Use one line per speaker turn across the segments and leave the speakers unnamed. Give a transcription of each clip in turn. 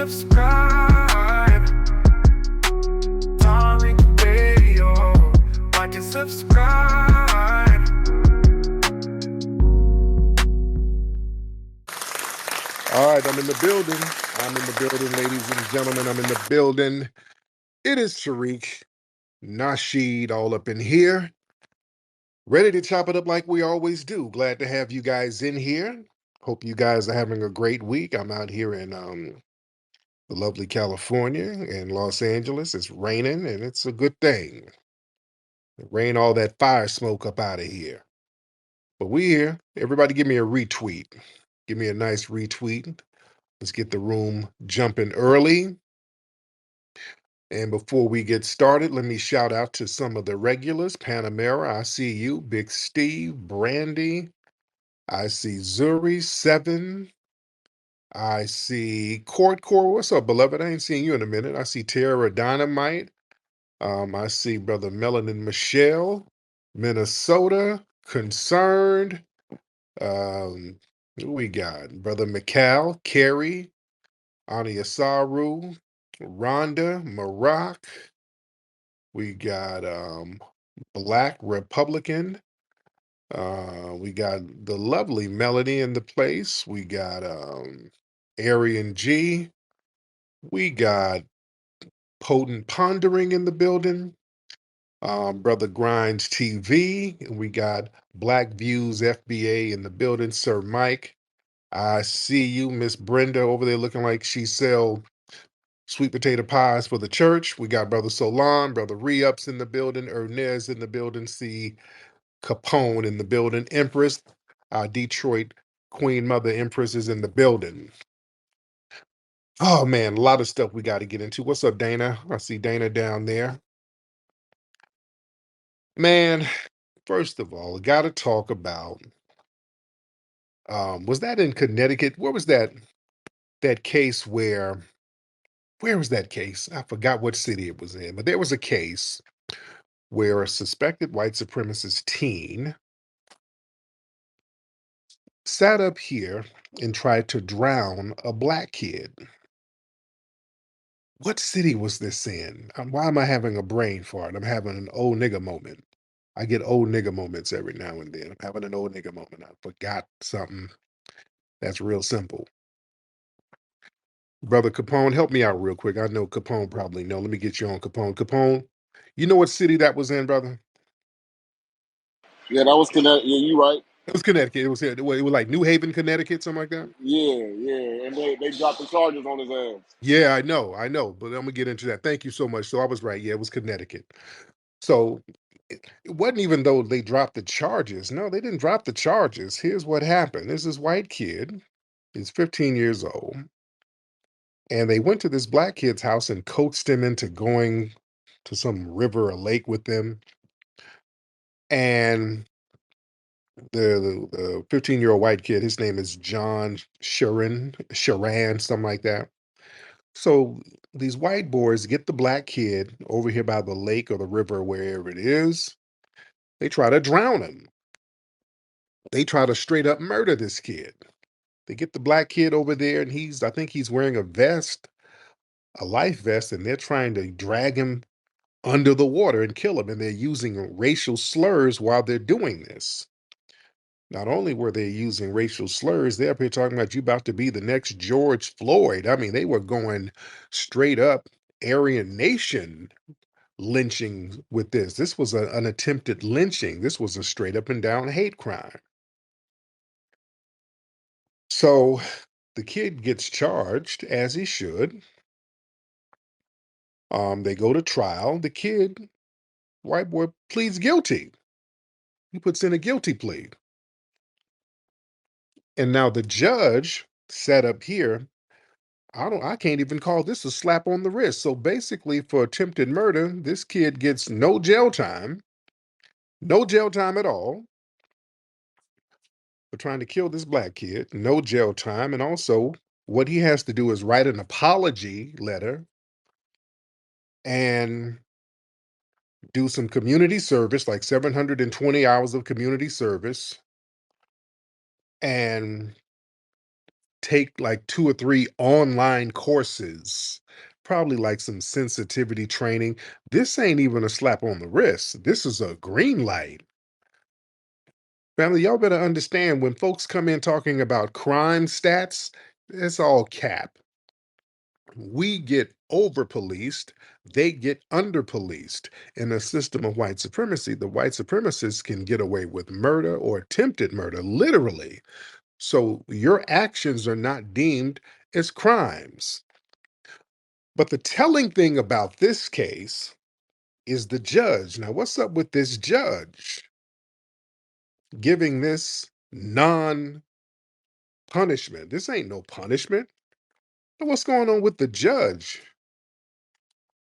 subscribe. Tariq Radio. Like and subscribe.
All right, I'm in the building. I'm in the building, ladies and gentlemen. I'm in the building. It is Tariq, Nasheed, all up in here. Ready to chop it up like we always do. Glad to have you guys in here. Hope you guys are having a great week. I'm out here in the lovely California and Los Angeles. It's raining, and it's a good thing. Rain all that fire smoke up out of here. But we here. Everybody give me a retweet. Give me a nice retweet. Let's get the room jumping early. And before we get started, let me shout out to some of the regulars. Panamera, I see you. Big Steve, Brandy. I see Zuri, Seven. I see Court Core. What's up, beloved? I ain't seen you in a minute. I see Tara Dynamite. I see Brother Melanin Michelle, Minnesota, Concerned. Who we got? Brother McCall, Carrie, Ani Asaru, Rhonda, Marak. We got Black Republican. We got the lovely Melody in the place. We got Arian G. We got Potent Pondering in the building. Brother Grinds TV. And we got Black Views FBA in the building. Sir Mike. I see you, Miss Brenda, over there looking like she sell sweet potato pies for the church. We got Brother Solon, Brother Re-Ups in the building, Ernez in the building, see Capone in the building, Empress, Detroit Queen Mother Empress is in the building. Oh man, a lot of stuff we got to get into. What's up, Dana? I see Dana down there. Man, first of all, I got to talk about, was that in Connecticut? Where was that case where was that case? I forgot what city it was in, but there was a case where a suspected white supremacist teen sat up here and tried to drown a black kid. What city was this in? Why am I having a brain fart? I'm having an old nigga moment. I get old nigga moments every now and then. I'm having an old nigga moment. I forgot something that's real simple. Brother Capone, help me out real quick. I know Capone probably know. Let me get you on Capone. Capone, you know what city that was in, brother?
Yeah, that was Connecticut. Yeah, you right.
It was Connecticut. It was like New Haven, Connecticut, something like that.
Yeah. And they dropped the charges on his ass.
Yeah, I know, but I'm gonna get into that. Thank you so much. So I was right. Yeah, it was Connecticut. So it wasn't even though they dropped the charges. No, they didn't drop the charges. Here's what happened. There's this white kid, he's 15 years old, and they went to this black kid's house and coaxed him into going to some river or lake with them. And the 15-year-old white kid, his name is John Sharan, something like that. So these white boys get the black kid over here by the lake or the river, wherever it is. They try to drown him. They try to straight up murder this kid. They get the black kid over there, and I think he's wearing a vest, a life vest, and they're trying to drag him under the water and kill him. And they're using racial slurs while they're doing this. Not only were they using racial slurs, they're up here talking about you about to be the next George Floyd. I mean, they were going straight up Aryan Nation lynching with this. This was an attempted lynching. This was a straight up and down hate crime. So the kid gets charged as he should. They go to trial. The kid, white boy, pleads guilty. He puts in a guilty plea. And now the judge sat up here. I can't even call this a slap on the wrist. So basically, for attempted murder, this kid gets no jail time at all. For trying to kill this black kid, no jail time. And also, what he has to do is write an apology letter and do some community service, like 720 hours of community service, and take like 2 or 3 online courses, probably like some sensitivity training. This ain't even a slap on the wrist. This is a green light. Family, y'all better understand when folks come in talking about crime stats, it's all cap. We get over policed, they get under policed. In a system of white supremacy, the white supremacists can get away with murder or attempted murder, literally. So your actions are not deemed as crimes. But the telling thing about this case is the judge. Now, what's up with this judge giving this non punishment? This ain't no punishment. But what's going on with the judge?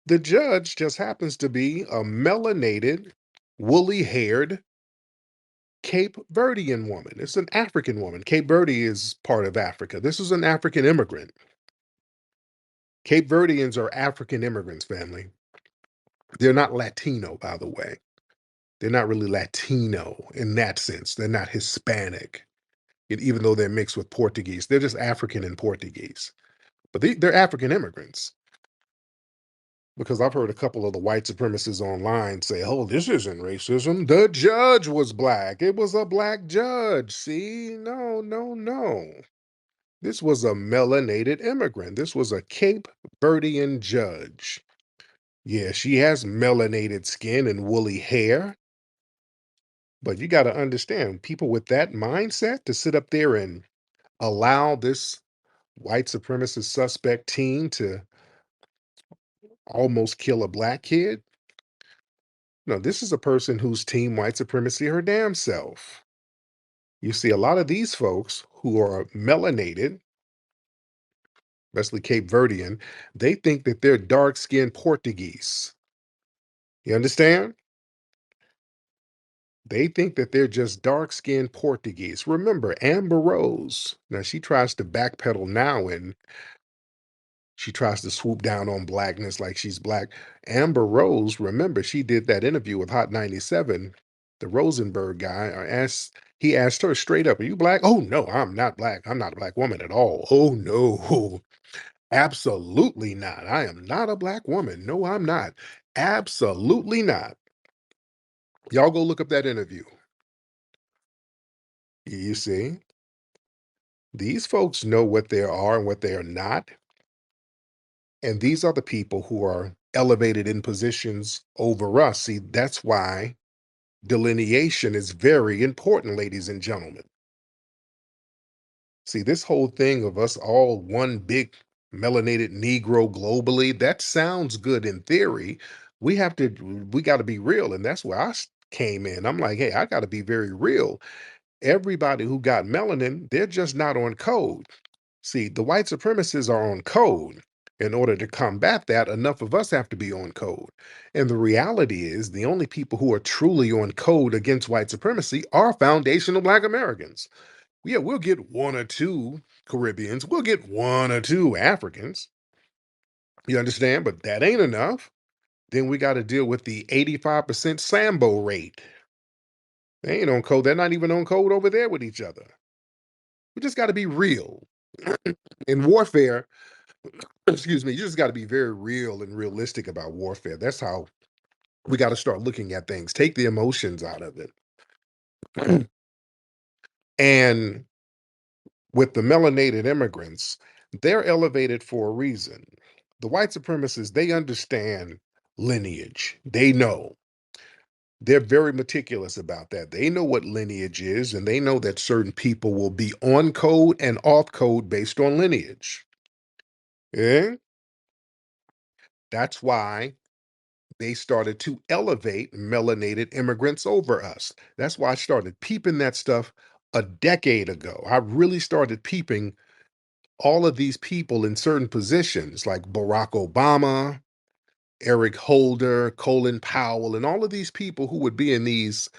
The judge just happens to be a melanated, woolly haired Cape Verdean woman. It's an African woman. Cape Verde is part of Africa. This is an African immigrant. Cape Verdeans are African immigrants, family. They're not Latino, by the way. They're not really Latino in that sense. They're not Hispanic, even though they're mixed with Portuguese. They're just African and Portuguese. But they're African immigrants. Because I've heard a couple of the white supremacists online say, oh, this isn't racism. The judge was black. It was a black judge. See? No, no, no. This was a melanated immigrant. This was a Cape Verdean judge. Yeah, she has melanated skin and woolly hair. But you got to understand, people with that mindset to sit up there and allow this white supremacist suspect team to almost kill a black kid. No, this is a person who's team white supremacy her damn self. You see, a lot of these folks who are melanated, especially Cape Verdean, they think that they're dark skinned Portuguese. You understand? They think that they're just dark skinned Portuguese. Remember, Amber Rose. Now, she tries to backpedal now and she tries to swoop down on blackness like she's black. Amber Rose, remember, she did that interview with Hot 97. The Rosenberg guy he asked her straight up, are you black? Oh, no, I'm not black. I'm not a black woman at all. Oh, no, absolutely not. I am not a black woman. No, I'm not. Absolutely not. Y'all go look up that interview. You see, these folks know what they are and what they are not. And these are the people who are elevated in positions over us. See, that's why delineation is very important, ladies and gentlemen. See, this whole thing of us all one big melanated Negro globally, that sounds good in theory. We got to be real. And that's where came in. I'm like, hey, I got to be very real. Everybody who got melanin, they're just not on code. See, the white supremacists are on code. In order to combat that, enough of us have to be on code. And the reality is, the only people who are truly on code against white supremacy are foundational Black Americans. Yeah, we'll get 1 or 2 Caribbeans, we'll get 1 or 2 Africans. You understand? But that ain't enough. Then we got to deal with the 85% Sambo rate. They ain't on code. They're not even on code over there with each other. We just got to be real. In warfare, excuse me, you just got to be very real and realistic about warfare. That's how we got to start looking at things. Take the emotions out of it. And with the melanated immigrants, they're elevated for a reason. The white supremacists, they understand lineage. They know. They're very meticulous about that. They know what lineage is, and they know that certain people will be on code and off code based on lineage. Yeah? That's why they started to elevate melanated immigrants over us. That's why I started peeping that stuff a decade ago. I really started peeping all of these people in certain positions like Barack Obama, Eric Holder, Colin Powell, and all of these people who would be in these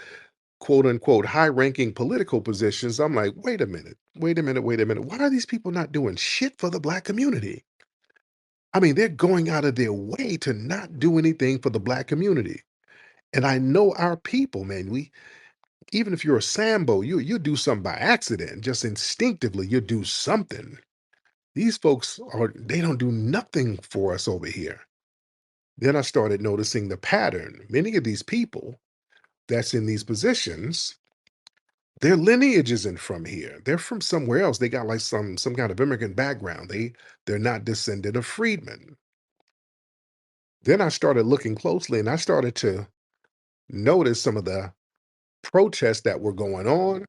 quote unquote high ranking political positions. I'm like, wait a minute, wait a minute, wait a minute. Why are these people not doing shit for the Black community? I mean, they're going out of their way to not do anything for the Black community. And I know our people, man. Even if you're a Sambo, you do something by accident, just instinctively, you do something. These folks they don't do nothing for us over here. Then I started noticing the pattern. Many of these people that's in these positions, their lineage isn't from here. They're from somewhere else. They got like some kind of immigrant background. They're not descendant of freedmen. Then I started looking closely and I started to notice some of the protests that were going on.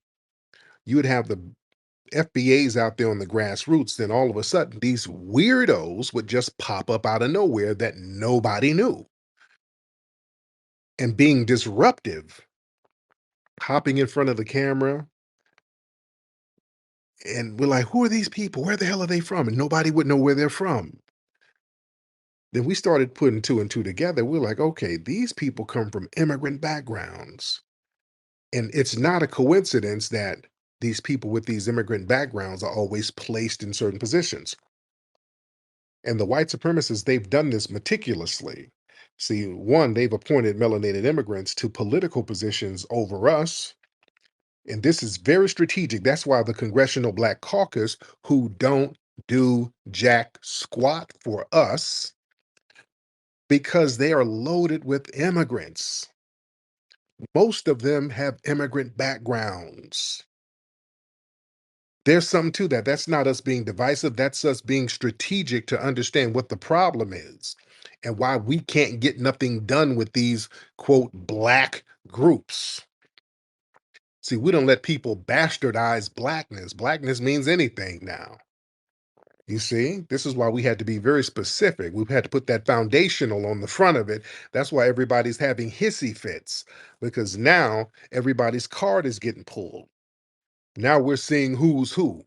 You would have the FBAs out there on the grassroots, then all of a sudden these weirdos would just pop up out of nowhere that nobody knew and being disruptive, hopping in front of the camera. And we're like, who are these people? Where the hell are they from? And nobody would know where they're from. Then we started putting two and two together. We're like, okay, these people come from immigrant backgrounds. And it's not a coincidence that these people with these immigrant backgrounds are always placed in certain positions. And the white supremacists, they've done this meticulously. See, one, they've appointed melanated immigrants to political positions over us. And this is very strategic. That's why the Congressional Black Caucus, who don't do jack squat for us, because they are loaded with immigrants. Most of them have immigrant backgrounds. There's something to that. That's not us being divisive. That's us being strategic to understand what the problem is and why we can't get nothing done with these, quote, black groups. See, we don't let people bastardize blackness. Blackness means anything now. You see, this is why we had to be very specific. We've had to put that foundational on the front of it. That's why everybody's having hissy fits, because now everybody's card is getting pulled. Now we're seeing who's who.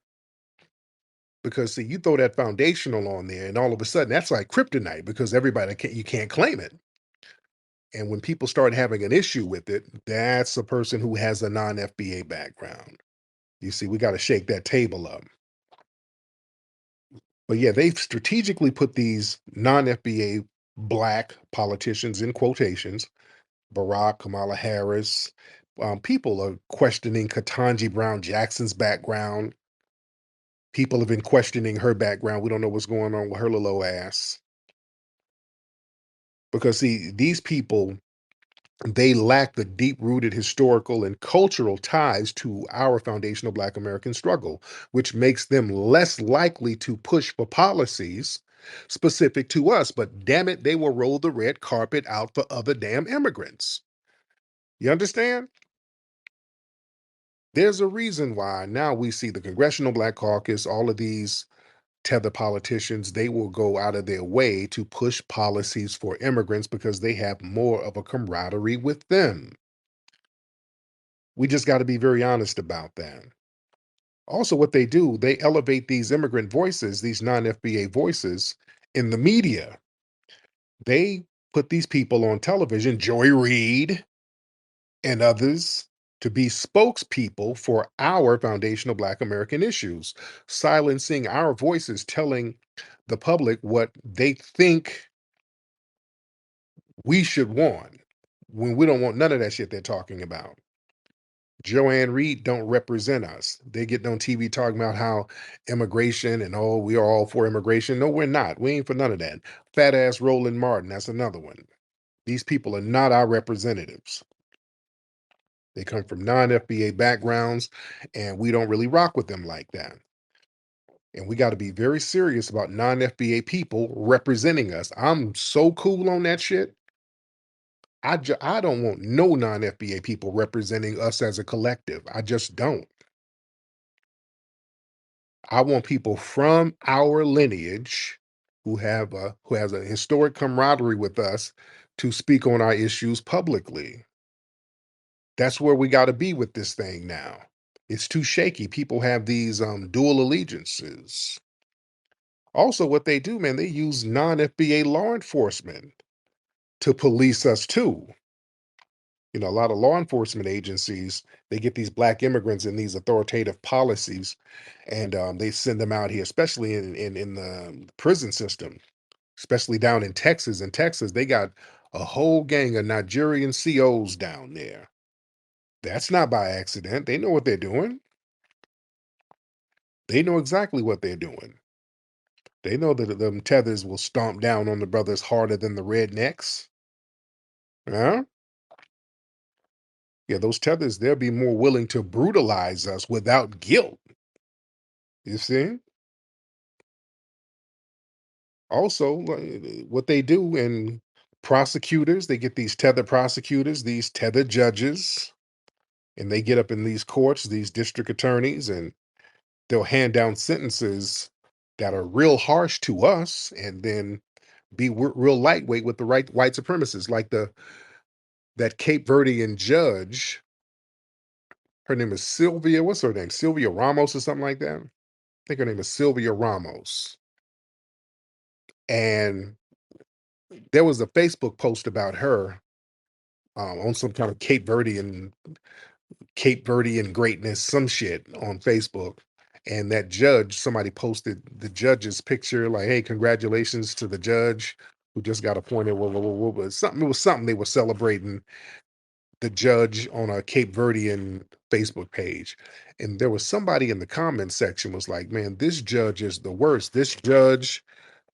Because see, you throw that foundational on there, and all of a sudden that's like kryptonite because you can't claim it. And when people start having an issue with it, that's a person who has a non-FBA background. You see, we got to shake that table up. But yeah, they've strategically put these non-FBA black politicians in quotations, Barack, Kamala Harris. People are questioning Ketanji Brown Jackson's background. People have been questioning her background. We don't know what's going on with her little old ass. Because see, these people, they lack the deep-rooted historical and cultural ties to our foundational Black American struggle, which makes them less likely to push for policies specific to us. But damn it, they will roll the red carpet out for other damn immigrants. You understand? There's a reason why now we see the Congressional Black Caucus, all of these tether politicians, they will go out of their way to push policies for immigrants because they have more of a camaraderie with them. We just got to be very honest about that. Also, what they do, they elevate these immigrant voices, these non FBA voices in the media. They put these people on television, Joy Reid and others, to be spokespeople for our foundational Black American issues, silencing our voices, telling the public what they think we should want when we don't want none of that shit they're talking about. Joanne Reed don't represent us. They get on TV talking about how immigration and oh, we are all for immigration. No, we're not. We ain't for none of that. Fat ass Roland Martin, that's another one. These people are not our representatives. They come from non-FBA backgrounds, and we don't really rock with them like that. And we got to be very serious about non-FBA people representing us. I'm so cool on that shit. I don't want no non-FBA people representing us as a collective. I just don't. I want people from our lineage who has a historic camaraderie with us to speak on our issues publicly. That's where we got to be with this thing now. It's too shaky. People have these dual allegiances. Also, what they do, man, they use non-FBA law enforcement to police us too. You know, a lot of law enforcement agencies, they get these black immigrants in these authoritative policies, and they send them out here, especially in the prison system, especially down in Texas. In Texas, they got a whole gang of Nigerian COs down there. That's not by accident. They know what they're doing. They know exactly what they're doing. They know that them tethers will stomp down on the brothers harder than the rednecks. Huh? Yeah, those tethers, they'll be more willing to brutalize us without guilt. You see? Also, what they do, and prosecutors, they get these tether prosecutors, these tether judges, and they get up in these courts, these district attorneys, and they'll hand down sentences that are real harsh to us, and then be real lightweight with the right white supremacists, like the that Cape Verdean judge. Her name is Sylvia. What's her name? Sylvia Ramos or something like that. I think her name is Sylvia Ramos. And there was a Facebook post about her on some kind of Cape Verdean greatness, some shit on Facebook. And that judge, somebody posted the judge's picture, like, "Hey, congratulations to the judge who just got appointed." Something. It was something they were celebrating the judge on a Cape Verdean Facebook page. And there was somebody in the comment section was like, "Man, this judge is the worst. This judge."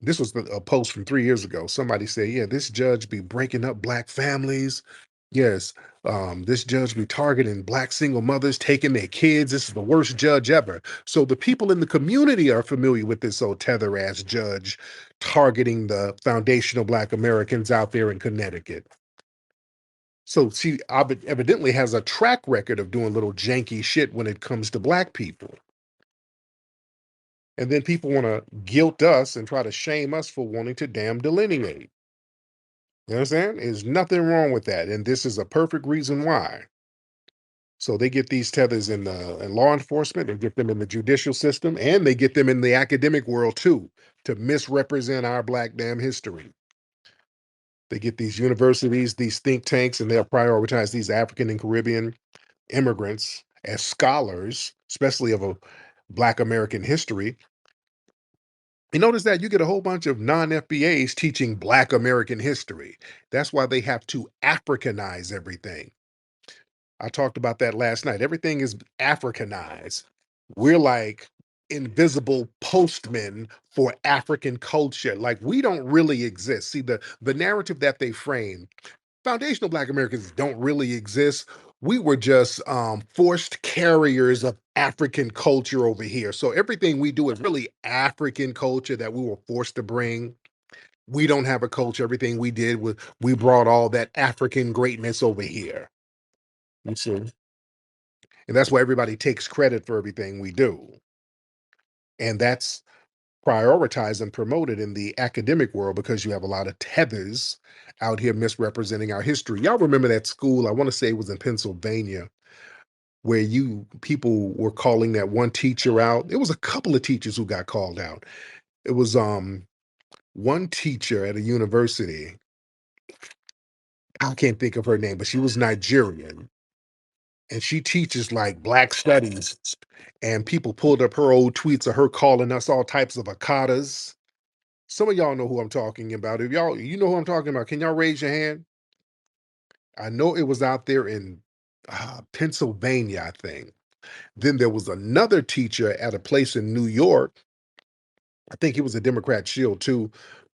This was a post from 3 years ago. Somebody said, "Yeah, this judge be breaking up black families. Yes, this judge be targeting black single mothers, taking their kids. This is the worst judge ever." So the people in the community are familiar with this old tether ass judge targeting the foundational black Americans out there in Connecticut. So she evidently has a track record of doing little janky shit when it comes to black people. And then people want to guilt us and try to shame us for wanting to damn delineate. You understand? There's nothing wrong with that. And this is a perfect reason why. So they get these tethers in law enforcement, they get them in the judicial system, and they get them in the academic world too, to misrepresent our black damn history. They get these universities, these think tanks, and they'll prioritize these African and Caribbean immigrants as scholars, especially of a Black American history. You notice that you get a whole bunch of non-FBAs teaching Black American history. That's why they have to Africanize everything. I talked about that last night. Everything is Africanized. We're like invisible postmen for African culture. Like we don't really exist. See, the narrative that they frame, foundational Black Americans don't really exist. We were just forced carriers of African culture over here. So everything we do is really African culture that we were forced to bring. We don't have a culture. Everything we did was we brought all that African greatness over here. You see? And that's why everybody takes credit for everything we do. And that's prioritized and promoted in the academic world because you have a lot of tethers out here misrepresenting our history. Y'all remember that school? I want to say it was in Pennsylvania where you people were calling that one teacher out. It was a couple of teachers who got called out. It was one teacher at a university. I can't think of her name, but she was Nigerian and she teaches like black studies. And people pulled up her old tweets of her calling us all types of akatas. Some of y'all know who I'm talking about. If y'all, you know who I'm talking about, can y'all raise your hand? I know it was out there in Pennsylvania, I think. Then there was another teacher at a place in New York. I think he was a Democrat shield too.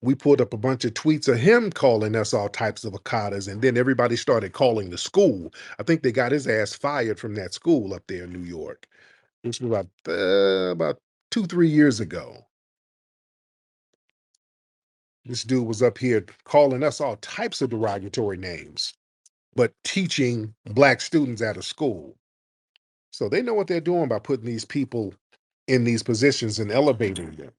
We pulled up a bunch of tweets of him calling us all types of akatas, and then everybody started calling the school. I think they got his ass fired from that school up there in New York. This was about 2, 3 years ago. This dude was up here calling us all types of derogatory names, but teaching black students at a school. So they know what they're doing by putting these people in these positions and elevating them.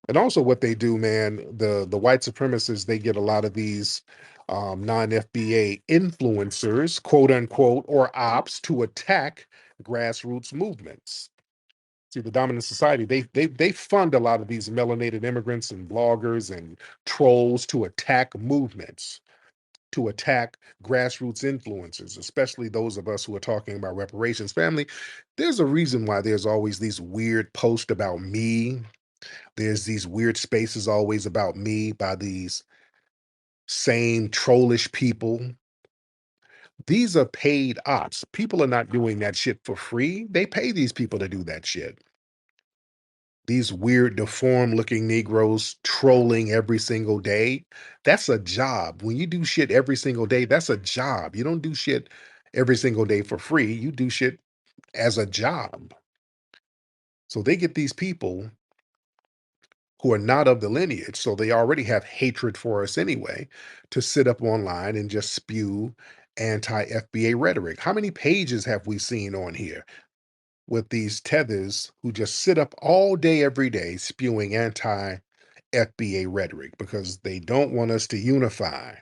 And also what they do, man, the white supremacists, they get a lot of these non-FBA influencers, quote unquote, or ops to attack grassroots movements. See, the dominant society, they fund a lot of these melanated immigrants and bloggers and trolls to attack movements, to attack grassroots influencers, especially those of us who are talking about reparations. Family, there's a reason why there's always these weird posts about me. There's these weird spaces always about me by these same trollish people. These are paid ops. People are not doing that shit for free. They pay these people to do that shit. These weird, deformed looking Negroes trolling every single day. That's a job. When you do shit every single day, that's a job. You don't do shit every single day for free. You do shit as a job. So they get these people who are not of the lineage, so they already have hatred for us anyway, to sit up online and just spew anti-FBA rhetoric. How many pages have we seen on here with these tethers who just sit up all day, every day, spewing anti-FBA rhetoric because they don't want us to unify?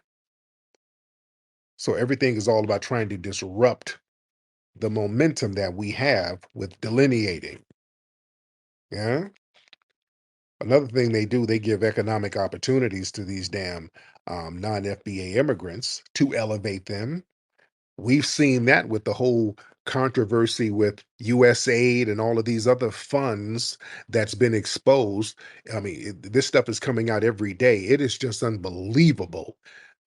So everything is all about trying to disrupt the momentum that we have with delineating. Yeah. Another thing they do, they give economic opportunities to these damn non-FBA immigrants to elevate them. We've seen that with the whole controversy with USAID and all of these other funds that's been exposed. I mean, this stuff is coming out every day. It is just unbelievable.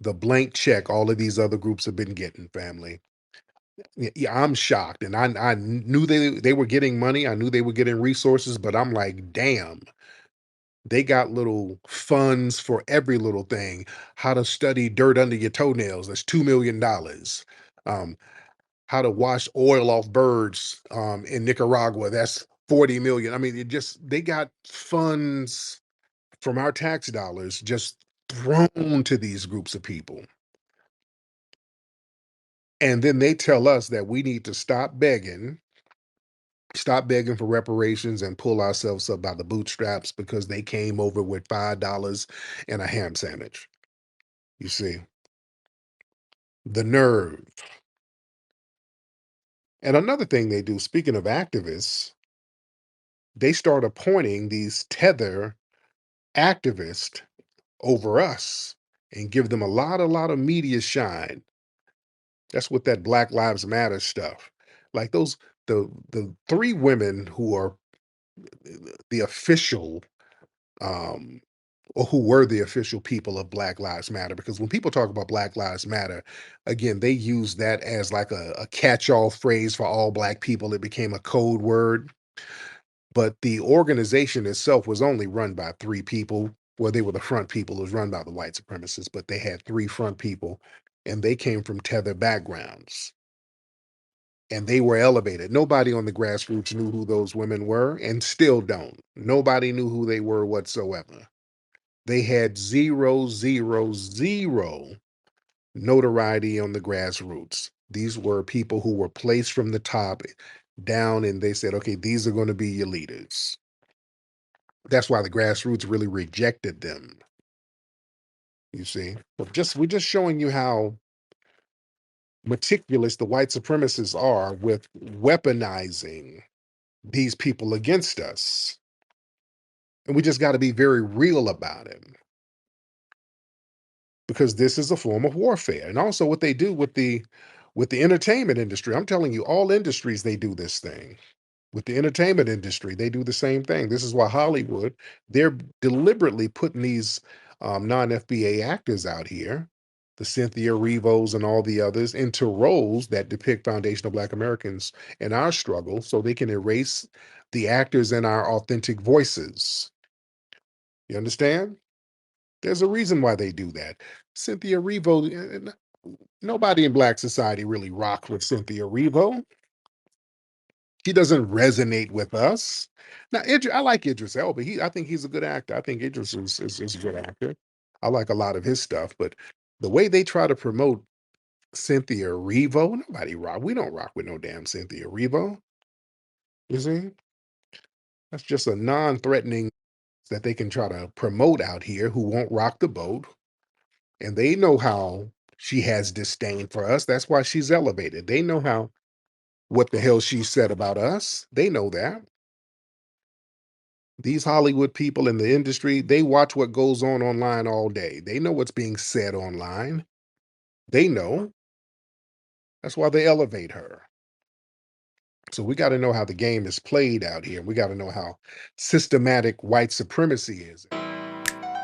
The blank check all of these other groups have been getting, family. Yeah, I'm shocked. And I knew they were getting money. I knew they were getting resources, but I'm like, damn. They got little funds for every little thing. How to study dirt under your toenails, that's $2 million. Um, how to wash oil off birds in Nicaragua, that's 40 million. I mean, they got funds from our tax dollars just thrown to these groups of people. And then they tell us that we need to stop begging for reparations and pull ourselves up by the bootstraps because they came over with $5 and a ham sandwich. You see, the nerve. And another thing they do, speaking of activists, they start appointing these tether activists over us and give them a lot of media shine. That's what that Black Lives Matter stuff. Like the three women who are the official um or who were the official people of Black Lives Matter. Because when people talk about Black Lives Matter, again, they use that as like a catch-all phrase for all Black people. It became a code word. But the organization itself was only run by three people. Well, they were the front people. It was run by the white supremacists, but they had three front people, and they came from tether backgrounds. And they were elevated. Nobody on the grassroots knew who those women were, and still don't. Nobody knew who they were whatsoever. They had zero, zero, zero notoriety on the grassroots. These were people who were placed from the top down, and they said, okay, these are going to be your leaders. That's why the grassroots really rejected them. You see, but we're just showing you how meticulous the white supremacists are with weaponizing these people against us. And we just got to be very real about it, because this is a form of warfare. And also what they do with the entertainment industry. I'm telling you, all industries, they do this thing. With the entertainment industry, they do the same thing. This is why Hollywood, they're deliberately putting these non-FBA actors out here, the Cynthia Rivos and all the others, into roles that depict foundational Black Americans and our struggle, so they can erase the actors and our authentic voices. You understand? There's a reason why they do that. Cynthia Rivo, nobody in Black society really rocked with Cynthia Rivo. He doesn't resonate with us. Now, I like Idris Elba. I think he's a good actor. I think Idris is a good actor. I like a lot of his stuff, but the way they try to promote Cynthia Rivo, nobody rock. We don't rock with no damn Cynthia Rivo. You see, that's just a non-threatening that they can try to promote out here who won't rock the boat, and they know how she has disdain for us. That's why she's elevated. They know what the hell she said about us. They know that. These Hollywood people in the industry, they watch what goes on online all day. They know what's being said online. They know. That's why they elevate her. So we got to know how the game is played out here. We got to know how systematic white supremacy is.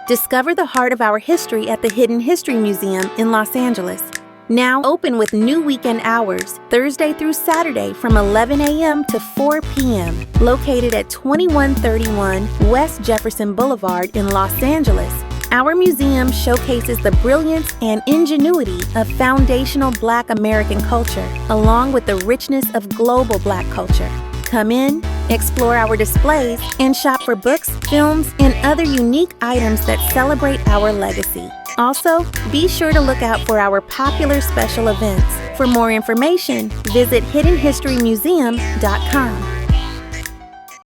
Discover the heart of our history at the Hidden History Museum in Los Angeles. Now open with new weekend hours, Thursday through Saturday from 11 a.m. to 4 p.m. Located at 2131 West Jefferson Boulevard in Los Angeles. Our museum showcases the brilliance and ingenuity of foundational Black American culture, along with the richness of global Black culture. Come in, explore our displays, and shop for books, films, and other unique items that celebrate our legacy. Also, be sure to look out for our popular special events. For more information, visit hiddenhistorymuseum.com.